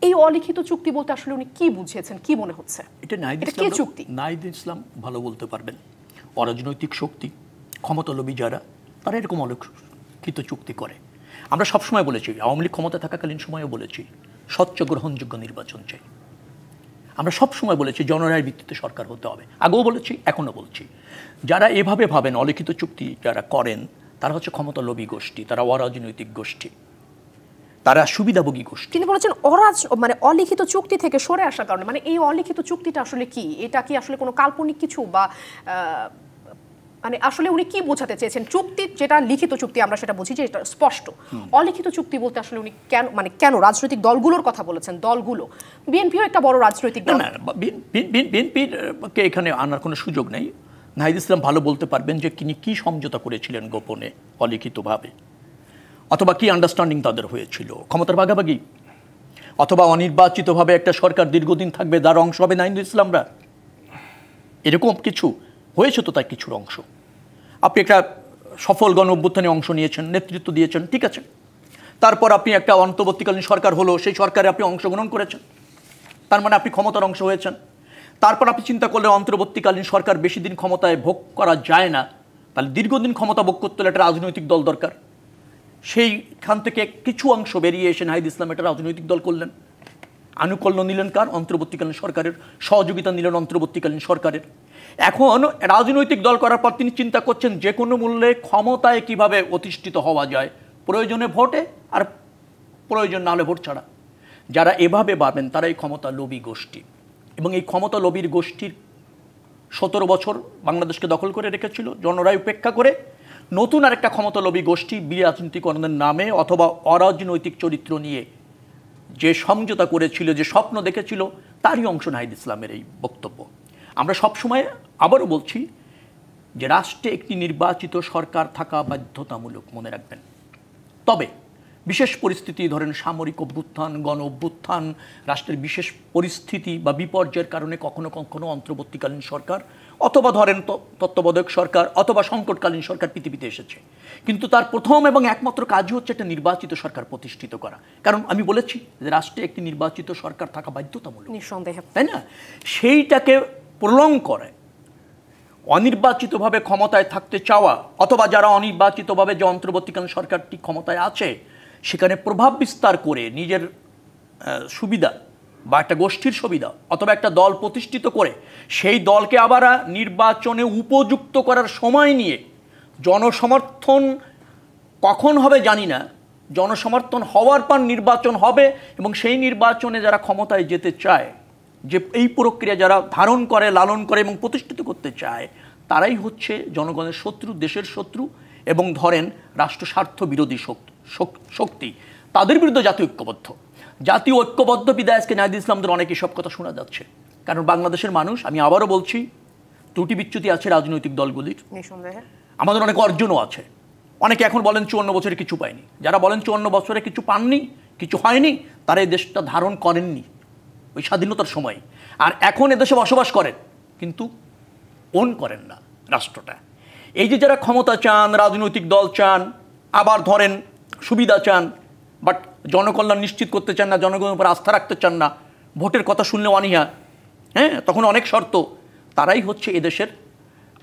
এই অলিখিত চুক্তি বলতে আসলে উনি কি বুঝিয়েছেন, কি মনে হচ্ছে? এটা নাহিদ ইসলাম ভালো বলতে পারবেন। অরাজনৈতিক শক্তি, ক্ষমতালোভী যারা, তারা এরকম অলিখিত চুক্তি করে। আমরা সবসময় বলেছি, আওয়ামী লীগ ক্ষমতা থাকাকালীন সময়ও বলেছি, স্বচ্ছ গ্রহণযোগ্য নির্বাচন চাই। আমরা সবসময় বলেছি জনরায়ের ভিত্তিতে সরকার হতে হবে, আগেও বলেছি, এখনও বলছি। যারা এভাবে ভাবেন, অলিখিত চুক্তি যারা করেন, তারা হচ্ছে ক্ষমতালোভী গোষ্ঠী, তারা অরাজনৈতিক গোষ্ঠী, তারা সুবিধাভোগী গোষ্ঠী। তিনি বলেছেন মানে অলিখিত চুক্তি থেকে সরে আসার কারণে, মানে এই অলিখিত চুক্তিটা আসলে কি? এটা কি আসলে কোনো কাল্পনিক কিছু, বা মানে আসলে উনি কি বোঝাতে চেয়েছেন? চুক্তি যেটা লিখিত চুক্তি আমরা সেটা বুঝি যে এটা স্পষ্ট, অলিখিত চুক্তি বলতে আসলে উনি কেন রাজনৈতিক দলগুলোর কথা বলেছেন? দলগুলো, বিএনপিও একটা বড় রাজনৈতিক দল। না, বিএনপিকে এখানে আনার কোনো সুযোগ নেই। নাহিদ ইসলাম ভালো বলতে পারবেন যে তিনি কি সমঝোতা করেছিলেন গোপনে, অলিখিতভাবে, অথবা কি আন্ডারস্ট্যান্ডিং তাদের হয়েছিল, ক্ষমতার ভাগাভাগি, অথবা অনির্বাচিতভাবে একটা সরকার দীর্ঘদিন থাকবে, যার অংশ হবে নাহিদ ইসলামরা, এরকম কিছু হয়েছে তো তার কিছুর অংশ। আপনি একটা সফল গণ অভ্যুত্থানে অংশ নিয়েছেন, নেতৃত্ব দিয়েছেন, ঠিক আছে। তারপর আপনি একটা অন্তর্বর্তীকালীন সরকার হলো, সেই সরকারে আপনি অংশগ্রহণ করেছেন, তার মানে আপনি ক্ষমতার অংশ হয়েছেন। তারপর আপনি চিন্তা করলেন অন্তর্বর্তীকালীন সরকার বেশি দিন ক্ষমতায় ভোগ করা যায় না, তাহলে দীর্ঘদিন ক্ষমতা ভোগ করতে হলে একটা রাজনৈতিক দল দরকার। সেইখান থেকে কিছু অংশ বেরিয়ে এসে নাহিদ ইসলাম একটা রাজনৈতিক দল করলেন, আনুকূল্য নিলেন কার? অন্তর্বর্তীকালীন সরকারের, সহযোগিতা নিলেন অন্তর্বর্তীকালীন সরকারের। এখন রাজনৈতিক দল করার পর তিনি চিন্তা করছেন যে কোনো মূল্যে ক্ষমতায় কিভাবে অধিষ্ঠিত হওয়া যায়, প্রয়োজনে ভোটে, আর প্রয়োজন না হলে ভোট ছাড়া। যারা এভাবে ভাবেন তারা এই ক্ষমতা লোভী গোষ্ঠী, এবং এই ক্ষমতা লোভীর গোষ্ঠীর 17 বছর বাংলাদেশকে দখল করে রেখেছিল। জনরায় উপেক্ষা করে নতুন আরেকটা ক্ষমতালোভী গোষ্ঠী বিরাজনীতিকরণের নামে অথবা অরাজনৈতিক চরিত্র নিয়ে যে সমঝোতা করেছিল, যে স্বপ্ন দেখেছিল, তারই অংশ নাহিদ ইসলামের এই বক্তব্য। আমরা সবসময় আবারও বলছি যে রাষ্ট্রে একটি নির্বাচিত সরকার থাকা বাধ্যতামূলক, মনে রাখবেন। তবে বিশেষ পরিস্থিতি, ধরেন সামরিক অভ্যুত্থান, গণ অভ্যুত্থান, রাষ্ট্রের বিশেষ পরিস্থিতি বা বিপর্যয়ের কারণে কখনো কখনো অন্তর্বর্তীকালীন সরকার, অথবা ধরেন তত্ত্বাবধায়ক সরকার, অথবা সংকটকালীন সরকার পৃথিবীতে এসেছে। কিন্তু তার প্রথম এবং একমাত্র কাজই হচ্ছে একটা নির্বাচিত সরকার প্রতিষ্ঠিত করা। কারণ আমি বলেছি যে রাষ্ট্রে একটি নির্বাচিত সরকার থাকা বাধ্যতামূলক, নিঃসন্দেহে, তাই না? সেইটাকে প্রলং করে অনির্বাচিতভাবে ক্ষমতায় থাকতে চাওয়া, অথবা যারা অনির্বাচিতভাবে যে অন্তর্বর্তীকালীন সরকারটি ক্ষমতায় আছে সেখানে প্রভাব বিস্তার করে নিজের সুবিধা বা একটা গোষ্ঠীর সুবিধা অথবা একটা দল প্রতিষ্ঠিত করে সেই দলকে আবার নির্বাচনে উপযুক্ত করার সময় নিয়ে, জনসমর্থন কখন হবে জানি না, জনসমর্থন হওয়ার পর নির্বাচন হবে, এবং সেই নির্বাচনে যারা ক্ষমতায় যেতে চায়, যে এই প্রক্রিয়া যারা ধারণ করে, লালন করে এবং প্রতিষ্ঠিত করতে চায়, তারাই হচ্ছে জনগণের শত্রু, দেশের শত্রু, এবং ধরেন রাষ্ট্র স্বার্থ বিরোধী শক্তি। তাদের বিরুদ্ধে জাতীয় ঐক্যবদ্ধ বিদায় আজকে নাহিদ ইসলামদের অনেক এসব কথা শোনা যাচ্ছে। কারণ বাংলাদেশের মানুষ, আমি আবারও বলছি, ত্রুটি বিচ্যুতি আছে রাজনৈতিক দলগুলির, আমাদের অনেক অর্জনও আছে। অনেকে এখন বলেন 54 বছরে কিছু পায়নি। যারা বলেন 54 বছরে কিছু পাননি, কিছু হয়নি, তারা এই দেশটা ধারণ করেননি ওই স্বাধীনতার সময়, আর এখন এদেশে বসবাস করেন কিন্তু ওন করেন না রাষ্ট্রটা। এই যে যারা ক্ষমতা চান, রাজনৈতিক দল চান, আবার ধরেন সুবিধা চান, বাট জনকল্যাণ নিশ্চিত করতে চান না, জনগণের উপর আস্থা রাখতে চান না, ভোটের কথা শুনলে অনীহা, হ্যাঁ, তখন অনেক শর্ত। তারাই হচ্ছে এদেশের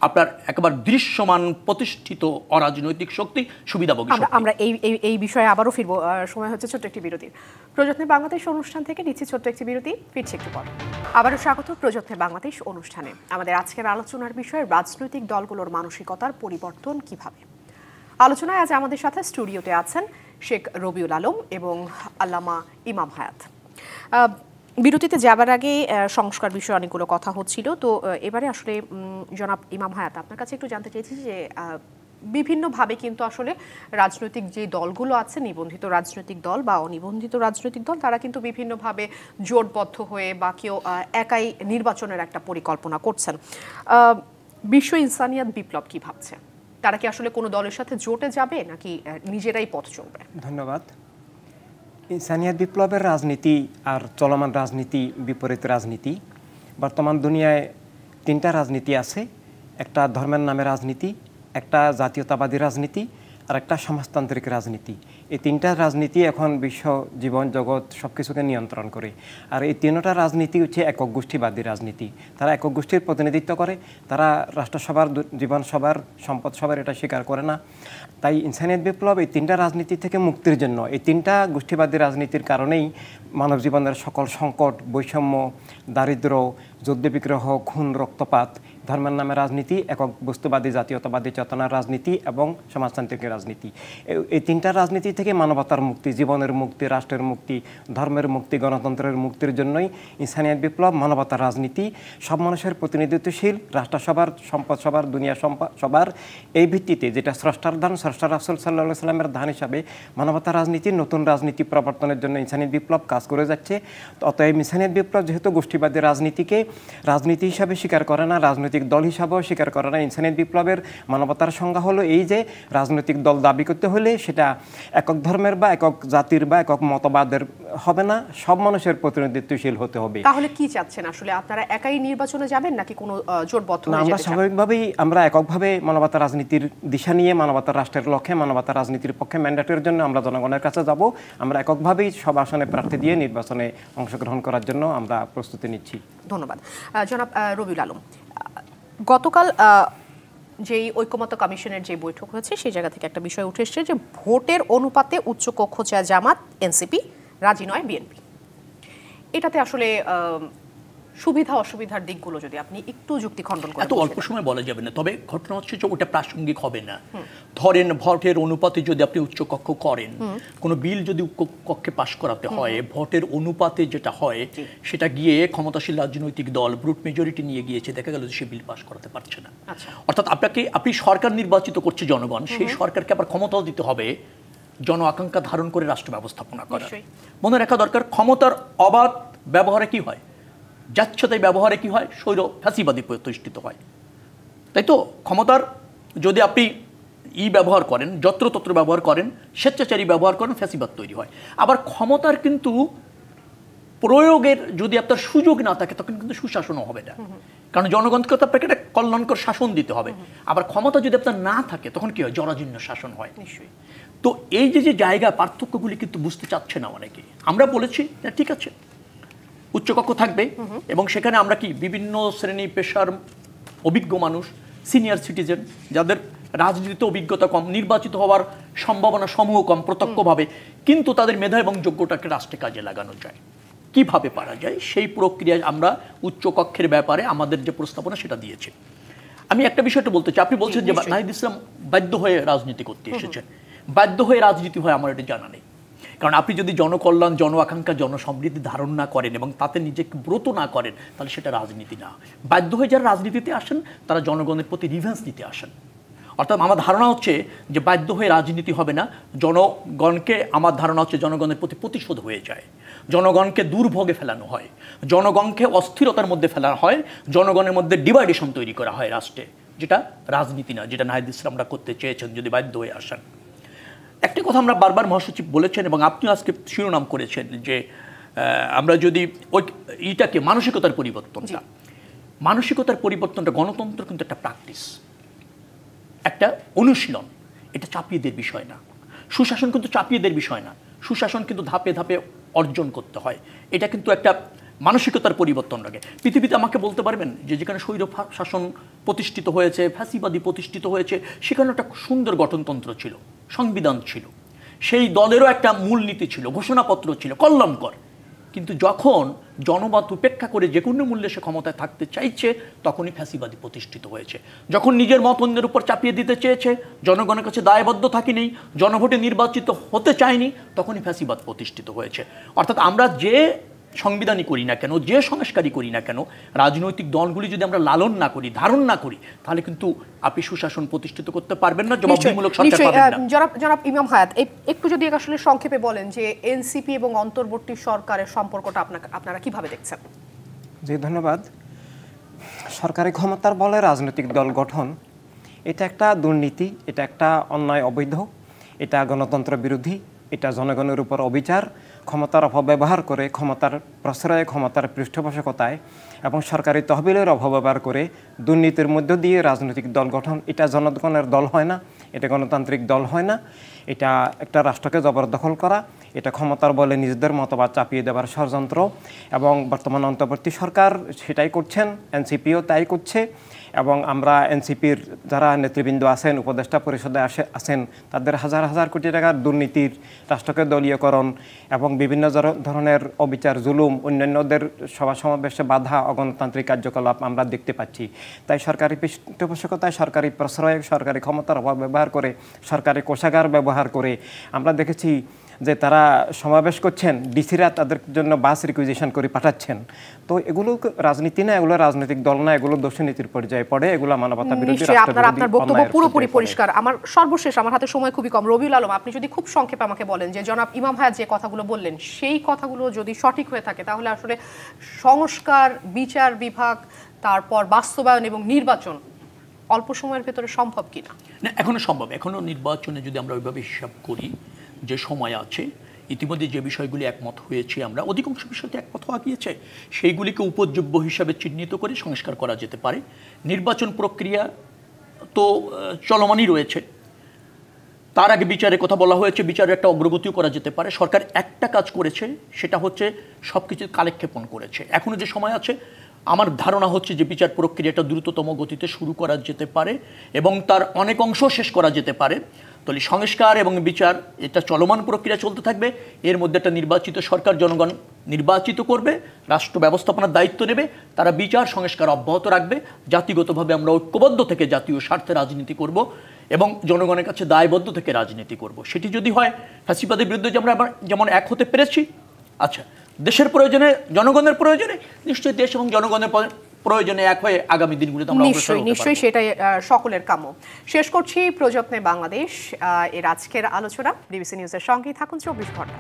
আপনার একেবারে দৃশ্যমান প্রতিষ্ঠিত অরাজনৈতিক শক্তি, সুবিধাভোগী শক্তি। আমরা এই বিষয়ে আবারও ফিরবো। সময় হচ্ছে ছোট্ট একটি বিরতির। প্রযত্নে বাংলাদেশ অনুষ্ঠান থেকে নিচ্ছি ছোট্ট একটি বিরতি, ফিরছি একটু পর। আবারও স্বাগত প্রযত্নে বাংলাদেশ অনুষ্ঠানে। আমাদের আজকের আলোচনার বিষয় রাজনৈতিক দলগুলোর মানসিকতার পরিবর্তন কিভাবে। আলোচনায় আজ আমাদের সাথে স্টুডিওতে আছেন শেখ রবিউল আলম এবং আল্লামা ইমাম হায়াত। বিরতিতে যাবার আগে সংস্কার বিষয়ে অনেকগুলো কথা হচ্ছিল, তো এবারে আসলে জনাব ইমাম হায়াত, আপনার কাছে একটু জানতে চাইছি যে বিভিন্নভাবে কিন্তু আসলে রাজনৈতিক যে দলগুলো আছে, নিবন্ধিত রাজনৈতিক দল বা অনিবন্ধিত রাজনৈতিক দল, তারা কিন্তু বিভিন্নভাবে জোটবদ্ধ হয়ে বা কেউ একাই নির্বাচনের একটা পরিকল্পনা করছেন। বিশ্ব ইনসানিয়াত বিপ্লব কি ভাবছে? তারা কি আসলে কোনো দলের সাথে জোটে যাবে নাকি নিজেরাই পথ চলবে? ধন্যবাদ। ইনসানিয়াত বিপ্লবের রাজনীতি আর চলমান রাজনীতি বিপরীত রাজনীতি। বর্তমান দুনিয়ায় তিনটা রাজনীতি আছে, একটা ধর্মের নামে রাজনীতি, একটা জাতীয়তাবাদী রাজনীতি, আর একটা সমাজতান্ত্রিক রাজনীতি। এই তিনটা রাজনীতি এখন বিশ্ব জীবন জগৎ সব কিছুকে নিয়ন্ত্রণ করে। আর এই তিনটা রাজনীতি হচ্ছে একক গোষ্ঠীবাদী রাজনীতি। তারা একক গোষ্ঠীর প্রতিনিধিত্ব করে, তারা রাষ্ট্রসভার, জীবন সভার, সম্পদ সভার এটা স্বীকার করে না। তাই ইনসানিয়াত বিপ্লব এই তিনটা রাজনীতি থেকে মুক্তির জন্য, এই তিনটা গোষ্ঠীবাদী রাজনীতির কারণেই মানব জীবনের সকল সংকট, বৈষম্য, দারিদ্র্য, যুদ্ধবিগ্রহ, খুন, রক্তপাত, ধর্মের নামে রাজনীতি, একক বস্তুবাদী জাতীয়তাবাদী চেতনার রাজনীতি এবং সমাজতান্ত্রিক রাজনীতি, এই তিনটা রাজনীতি থেকে মানবতার মুক্তি, জীবনের মুক্তি, রাষ্ট্রের মুক্তি, ধর্মের মুক্তি, গণতন্ত্রের মুক্তির জন্যই ইনসানিয়াত বিপ্লব, মানবতার রাজনীতি, সব মানুষের প্রতিনিধিত্বশীল, রাষ্ট্রসভার, সম্পদ সভার, দুনিয়া সবার এই ভিত্তিতে, যেটা স্রষ্টার দান, স্রষ্টা রাসূল সাল্লাল্লাহু আলাইহি সাল্লামের দান হিসাবে মানবতার রাজনীতির নতুন রাজনীতি প্রবর্তনের জন্য ইনসানিয়াত বিপ্লব কাজ করে যাচ্ছে। অতএব ইনসানিয়াত বিপ্লব যেহেতু গোষ্ঠীবাদী রাজনীতিকে রাজনীতি হিসাবে স্বীকার করে না, রাজনৈতিক দল হিসাবেও স্বীকার করে না, ইনসানিয়াত বিপ্লবের মানবতার সংজ্ঞা হলো এই যে রাজনৈতিক দল দাবি করতে হলে সেটা একক ধর্মের বা একক জাতির বা একক মতবাদের হবে না, সব মানুষের প্রতিনিধিত্বশীল হতে হবে। তাহলে কি চাচ্ছেন আসলে? আপনারা একাই নির্বাচনে যাবেন নাকি কোনো জোটবদ্ধ হয়ে যেতে চান? আমরা স্বাভাবিকভাবেই আমরা এককভাবে মানবতার রাজনীতির দিশা নিয়ে, মানবতার রাষ্ট্রের লক্ষ্যে, মানবতার রাজনীতির পক্ষে ম্যান্ডেটের জন্য আমরা জনগণের কাছে যাব। আমরা এককভাবেই সব আসনে প্রার্থী দিয়ে নির্বাচনে অংশগ্রহণ করার জন্য আমরা প্রস্তুতি নিচ্ছি। ধন্যবাদ। জনাব রবিউল আলম, গতকাল যেই ঐকমত্য কমিশনের যে বৈঠক হয়েছে সেই জায়গা থেকে একটা বিষয় উঠে এসেছে যে ভোটের অনুপাতে উচ্চকক্ষ চায় জামাত, এনসিপি, রাজি নয় বিএনপি। এটাতে আসলে সুবিধা অসুবিধার দিকগুলো যদি আপনি একটু যুক্তি খণ্ডন করেন। এত অল্প সময় বলা যাবে না, তবে ঘটনা হচ্ছে যে ওটা প্রাসঙ্গিক হবে না। ধরেন ভোটের অনুপাতে যদি আপনি উচ্চকক্ষ করেন, কোনো বিল যদি কক্ষে পাশ করাতে হয়, ভোটের অনুপাতে যেটা হয় সেটা গিয়ে ক্ষমতাশীল রাজনৈতিক দল ব্রুট মেজরিটি নিয়ে গিয়েছে, দেখা গেল যে সে বিল পাশ করাতে পারছে না। অর্থাৎ আপনি সরকার নির্বাচিত করছে জনগণ, সেই সরকারকে আবার ক্ষমতাও দিতে হবে জন আকাঙ্ক্ষা ধারণ করে রাষ্ট্র ব্যবস্থাপনা করা। মনে রাখা দরকার, ক্ষমতার অবাধ ব্যবহারে কি হয়, যাচ্ছতাই ব্যবহারে কি হয়, স্বৈর ফ্যাসিবাদী প্রতিষ্ঠিত হয়। তাই তো ক্ষমতার যদি আপনি ব্যবহার করেন, যত্রতত্র ব্যবহার করেন, স্বেচ্ছাচারী ব্যবহার করেন, ফ্যাসিবাদ তৈরি হয়। আবার ক্ষমতার কিন্তু প্রয়োগের যদি আপনার সুযোগ না থাকে তখন কিন্তু সুশাসনও হবে না, কারণ জনগণকে তো আপনাকে একটা কল্যাণকর শাসন দিতে হবে। আবার ক্ষমতা যদি আপনার না থাকে তখন কি হয়, জরাজীর্ণ শাসন হয়। নিশ্চয়ই। তো এই যে জায়গা পার্থক্যগুলি কিন্তু বুঝতে চাচ্ছে না অনেকে। আমরা বলেছি ঠিক আছে উচ্চকক্ষ থাকবে এবং সেখানে আমরা কি বিভিন্ন শ্রেণী পেশার অভিজ্ঞ মানুষ, সিনিয়র সিটিজেন, যাদের রাজনীতিতে অভিজ্ঞতা কম, নির্বাচিত হওয়ার সম্ভাবনা সমূহ কম প্রত্যক্ষভাবে, কিন্তু তাদের মেধা এবং যোগ্যতাকে রাষ্ট্রে কাজে লাগানো যায়। কিভাবে পারা যায় সেই প্রক্রিয়ায় আমরা উচ্চকক্ষের ব্যাপারে আমাদের যে প্রস্তাবনা সেটা দিয়েছি। আমি একটা বিষয়টা বলতে চাই, আপনি বলছেন যে নাহিদ ইসলাম বাধ্য হয়ে রাজনীতি করতে এসেছেন। বাধ্য হয়ে রাজনীতি হয় আমার এটা জানা নেই, কারণ আপনি যদি জনকল্যাণ, জন আকাঙ্ক্ষা, জনসমৃদ্ধি ধারণ না করেন এবং তাতে নিজেকে ব্রত না করেন তাহলে সেটা রাজনীতি না। বাধ্য হয়ে যারা রাজনীতিতে আসেন তারা জনগণের প্রতি রিভেন্স দিতে আসেন। অর্থাৎ আমার ধারণা হচ্ছে যে বাধ্য হয়ে রাজনীতি হবে না, জনগণকে, আমার ধারণা হচ্ছে জনগণের প্রতি প্রতিশোধ হয়ে যায়, জনগণকে দুর্ভোগে ফেলানো হয়, জনগণকে অস্থিরতার মধ্যে ফেলানো হয়, জনগণের মধ্যে ডিভাইডেশন তৈরি করা হয় রাষ্ট্রে, যেটা রাজনীতি না, যেটা নাহিদ ইসলামরা করতে চেয়েছেন যদি বাধ্য হয়ে আসেন। একটা কথা আমরা বারবার মহাসচিব বলেছেন এবং আপনিও আজকে শিরোনাম করেছেন যে আমরা যদি ওই এইটাকে মানসিকতার পরিবর্তনটা, গণতন্ত্র কিন্তু একটা প্র্যাকটিস, একটা অনুশীলন, এটা চাপিয়ে দেওয়ার বিষয় না। সুশাসন কিন্তু চাপিয়ে দেওয়ার বিষয় না, সুশাসন কিন্তু ধাপে ধাপে অর্জন করতে হয়। এটা কিন্তু একটা মানসিকতার পরিবর্তন লাগে। পৃথিবীতে আমাকে বলতে পারবেন যে যেখানে স্বৈর শাসন প্রতিষ্ঠিত হয়েছে, ফ্যাসিবাদী প্রতিষ্ঠিত হয়েছে, সেখানে একটা সুন্দর গঠনতন্ত্র ছিল, সংবিধান ছিল, সেই দলেরও একটা মূলনীতি ছিল, ঘোষণাপত্র ছিল, কল্যাণকর। কিন্তু যখন জনমত উপেক্ষা করে যে কোনো মূল্যে সে ক্ষমতায় থাকতে চাইছে, তখনই ফ্যাসিবাদী প্রতিষ্ঠিত হয়েছে। যখন নিজের মত অন্যের উপর চাপিয়ে দিতে চেয়েছে, জনগণের কাছে দায়বদ্ধ থাকেনি, জনভোটে নির্বাচিত হতে চায়নি, তখনই ফ্যাসিবাদ প্রতিষ্ঠিত হয়েছে। অর্থাৎ আমরা যে সংবিধানই করি না কেন, যে সংস্কারই করি না কেন, রাজনৈতিক দলগুলি যদি আমরা লালন না করি, ধারণ না করি, তাহলে কিন্তু আপনি সুশাসন প্রতিষ্ঠিত করতে পারবেন না, জবাবদিহিমূলক সরকার পাবেন না। জনাব ইমাম হায়াত, একটু যদি আসলে সংক্ষেপে বলেন যে এনসিপি এবং অন্তর্বর্তী সরকারের সম্পর্কটা আপনারা কিভাবে দেখছেন? জি, ধন্যবাদ। সরকারি ক্ষমতার বলে রাজনৈতিক দল গঠন, এটা একটা দুর্নীতি, এটা একটা অন্যায়, অবৈধ, এটা গণতন্ত্র বিরোধী, এটা জনগণের উপর অবিচার, ক্ষমতার অপব্যবহার করে, ক্ষমতার প্রশ্রয়ে, ক্ষমতার পৃষ্ঠপোষকতায় এবং সরকারি তহবিলের অপব্যবহার করে দুর্নীতির মধ্য দিয়ে রাজনৈতিক দল গঠন, এটা জনগণের দল হয় না, এটা গণতান্ত্রিক দল হয় না, এটা একটা রাষ্ট্রকে জবরদখল করা, এটা ক্ষমতার বলে নিজেদের মতবাদ চাপিয়ে দেওয়ার ষড়যন্ত্র। এবং বর্তমান অন্তর্বর্তী সরকার সেটাই করছেন, এনসিপিও তাই করছে। এবং আমরা এনসিপির যারা নেতৃবৃন্দ আছেন, উপদেষ্টা পরিষদে আছেন, তাদের হাজার হাজার কোটি টাকার দুর্নীতির, রাষ্ট্রকে দলীয়করণ এবং বিভিন্ন ধরনের অবিচার, জুলুম, অন্যান্যদের সভা সমাবেশে বাধা, অগণতান্ত্রিক কার্যকলাপ আমরা দেখতে পাচ্ছি। তাই সরকারি পৃষ্ঠপোষকতায়, সরকারি প্রশ্রয়ে, সরকারি ক্ষমতার অপব্যবহার করে, সরকারি কোষাগার ব্যবহার করে আমরা দেখেছি যে তারা সমাবেশ করছেন, ডিসিরা তাদের জন্য বাস রিকুইজিশন করে পাঠাচ্ছেন। তো এগুলো রাজনীতি না, এগুলো রাজনৈতিক দল না, এগুলো দোষনীতির পর্যায়ে পড়ে, এগুলো মানবতা বিরোধী। আপনার বক্তব্য পুরোপুরি পরিষ্কার। আমার সর্বশেষ, আমার হাতে সময় খুবই কম, রবিউল আলম, আপনি যদি খুব সংক্ষেপে আমাকে বলেন যে জনাব ইমাম হায়াত যে কথাগুলো বললেন, সেই কথাগুলো যদি সঠিক হয়ে থাকে, তাহলে আসলে সংস্কার, বিচার বিভাগ, তারপর বাস্তবায়ন এবং নির্বাচন অল্প সময়ের ভেতরে সম্ভব কিনা? না, এখনো সম্ভব। এখনো নির্বাচনে যদি আমরা ওইভাবে হিসাব করি যে সময় আছে, ইতিমধ্যে যে বিষয়গুলি একমত হয়েছে, আমরা অধিকাংশ বিষয়তে একমত হওয়া গিয়েছে, সেইগুলিকে উপযোগ্য হিসাবে চিহ্নিত করে সংস্কার করা যেতে পারে। নির্বাচন প্রক্রিয়া তো চলমানই রয়েছে, তার আগে বিচারের কথা বলা হয়েছে, বিচারের একটা অগ্রগতিও করা যেতে পারে। সরকার একটা কাজ করেছে, সেটা হচ্ছে সব কিছু কালেক্ষেপণ করেছে। এখনো যে সময় আছে, আমার ধারণা হচ্ছে যে বিচার প্রক্রিয়াটা দ্রুততম গতিতে শুরু করা যেতে পারে এবং তার অনেক অংশ শেষ করা যেতে পারে। তাহলে সংস্কার এবং বিচার, এটা চলমান প্রক্রিয়া চলতে থাকবে। এর মধ্যে একটা নির্বাচিত সরকার জনগণ নির্বাচিত করবে, রাষ্ট্র ব্যবস্থাপনার দায়িত্ব নেবে, তারা বিচার সংস্কার অব্যাহত রাখবে। জাতিগতভাবে আমরা ঐক্যবদ্ধ থেকে জাতীয় স্বার্থে রাজনীতি করব এবং জনগণের কাছে দায়বদ্ধ থেকে রাজনীতি করব। সেটি যদি হয়, ফ্যাসিবাদের বিরুদ্ধে যেমন এক হতে পেরেছি, আচ্ছা, দেশের প্রয়োজনে, জনগণের প্রয়োজনে, নিশ্চয়ই দেশ এবং জনগণের প্রয়োজনে এক হয়ে আগামী দিনগুলোতে আমরা নিশ্চয়ই সেটাই সকলের কাম্য। শেষ করছি প্রযত্নে বাংলাদেশ এর আজকের আলোচনা। ডিবিসি নিউজের সঙ্গেই থাকুন 24 ঘন্টা।